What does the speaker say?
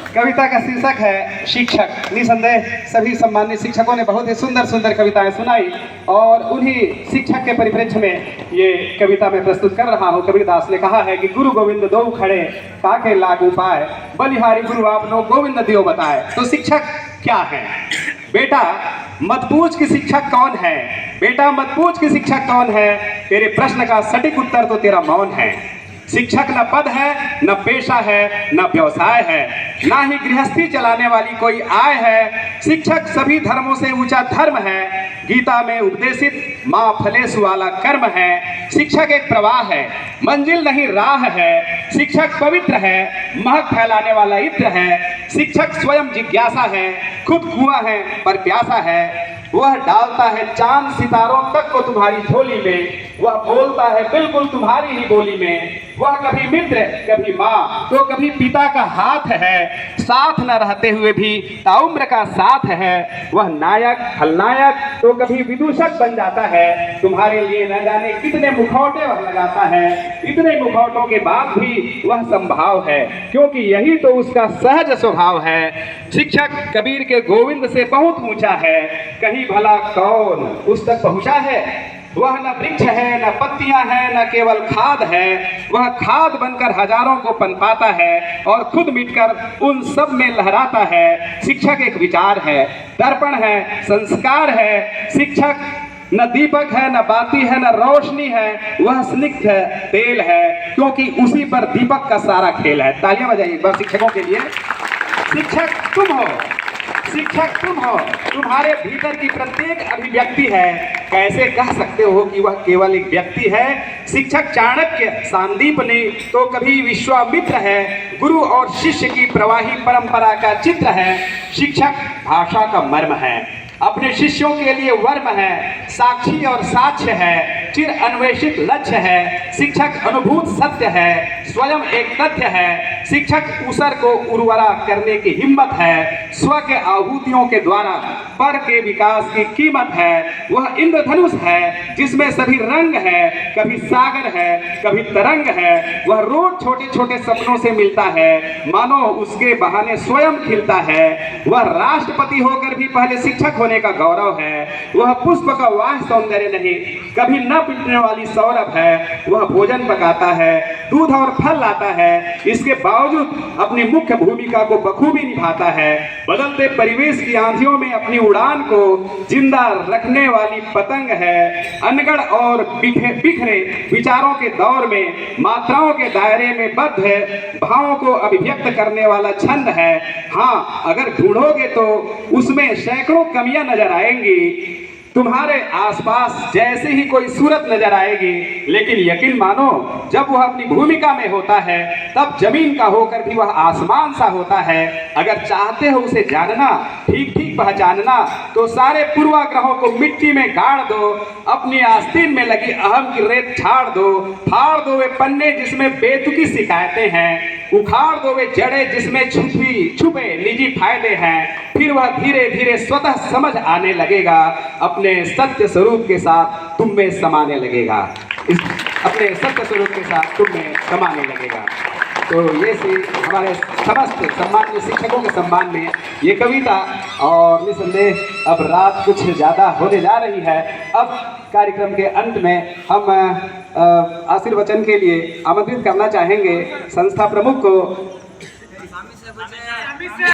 कविता का शीर्षक है शिक्षक। निसंदेह सभी सम्मानित शिक्षकों ने बहुत ही सुंदर सुंदर कविताएं सुनाई और उन्हीं शिक्षक के परिप्रेक्ष्य में ये कविता मैं प्रस्तुत कर रहा हूँ। कबीरदास ने कहा है कि गुरु गोविंद दो खड़े काके लागू पाए, बलिहारी गुरु आपनो गोविंद दियो बताए। तो शिक्षक क्या है? बेटा मत पूछ कि शिक्षक कौन है, बेटा मत पूछ कि शिक्षक कौन है, तेरे प्रश्न का सटीक उत्तर तो तेरा मौन है। शिक्षक न पद है, न पेशा है, न व्यवसाय है, ना ही गृहस्थी चलाने वाली कोई आय है। शिक्षक सभी धर्मों से ऊंचा धर्म है, गीता में उपदेशित माँ फलेशु वाला कर्म है। शिक्षक एक प्रवाह है, मंजिल नहीं राह है। शिक्षक पवित्र है, महक फैलाने वाला इत्र है। शिक्षक स्वयं जिज्ञासा है, खुद कुआं है पर प्यासा है। वह डालता है चांद सितारों तक को तुम्हारी झोली में, वह बोलता है बिल्कुल तुम्हारी ही बोली में। वह कभी मित्र कभी माँ तो कभी पिता का हाथ है, साथ न रहते हुए भी ताउम्र का साथ है। वह नायक खलनायक तो कभी विदूषक बन जाता है, तुम्हारे लिए न जाने कितने मुखौटे वह लगाता है। इतने मुखौटों के बाद भी वह संभाव है, क्योंकि यही तो उसका सहज स्वभाव है। शिक्षक कबीर के गोविंद से बहुत ऊंचा है, कहीं भला कौन उस तक पहुंचा है। वह न वृक्ष है न पत्तियां हैं न केवल खाद है, वह खाद बनकर हजारों को पनपाता है और खुद मिटकर उन सब में लहराता है। शिक्षक एक विचार है, दर्पण है, संस्कार है। शिक्षक न दीपक है न बाती है न रोशनी है, वह स्निग्ध है, तेल है, क्योंकि उसी पर दीपक का सारा खेल है। तालियां बजाइए एक बार शिक्षकों के लिए। शिक्षक तुम हो, शिक्षक तुम हो, तुम्हारे भीतर की प्रत्येक अभिव्यक्ति है। कैसे कह सकते हो कि वह केवल एक व्यक्ति है? शिक्षक चाणक्य सांदीपनि तो कभी विश्वामित्र है, गुरु और शिष्य की प्रवाही परंपरा का चित्र है। शिक्षक भाषा का मर्म है, अपने शिष्यों के लिए वर्म है, साक्षी और साक्ष्य है, चिर अन्वेषित लक्ष्य है। शिक्षक अनुभूत सत्य है, स्वयं एक तथ्य है। शिक्षक उसर को उर्वरा करने की हिम्मत है, स्व के आहूतियों के द्वारा पर के विकास की कीमत है। वह इंद्रधनुष है जिसमें सभी रंग है, कभी सागर है कभी तरंग है। वह रोज छोटे छोटे सपनों से मिलता है, मानो उसके बहाने स्वयं खिलता है। वह राष्ट्रपति होकर भी पहले शिक्षक होने का गौरव है। वह पुष्प का वाह सौंदर्य नहीं, कभी न पिटने वाली सौरभ है। वह भोजन पकाता है, दूध और फल लाता है, इसके बावजूद अपनी मुख्य भूमिका को बखूबी निभाता है। बदलते परिवेश की आंधियों में अपनी उड़ान को जिंदा रखने वाली पतंग है। अनगढ़ और बिखरे विचारों के दौर में मात्राओं के दायरे में बद्ध है, भावों को अभिव्यक्त करने वाला छंद है। हाँ, अगर ढूंढोगे तो उसमें सैकड़ों कमियां नजर आएंगी, तुम्हारे आसपास जैसे ही कोई सूरत नजर आएगी, लेकिन यकीन मानो जब वह अपनी भूमिका में होता है तब जमीन का होकर भी वह आसमान सा होता है। अगर चाहते हो उसे जानना, ठीक ठीक पहचानना, तो सारे पूर्वाग्रहों को मिट्टी में गाड़ दो, अपनी आस्तीन में लगी अहम की रेत छाड़ दो, फाड़ दो वे पन्ने जिसमें बेतुकी शिकायतें हैं, उखाड़ दो वे जड़े जिसमें छुपे निजी फायदे हैं। फिर वह धीरे धीरे स्वतः समझ आने लगेगा, अपने सत्य स्वरूप के साथ तुम में समाने लगेगा, अपने सत्य स्वरूप के साथ तुम में समाने लगेगा। तो ये हमारे समस्त सम्मानित शिक्षकों के सम्मान में ये कविता। और निसंदेह अब रात कुछ ज़्यादा होने जा रही है। अब कार्यक्रम के अंत में हम आशीर्वचन के लिए आमंत्रित करना चाहेंगे संस्था प्रमुख को।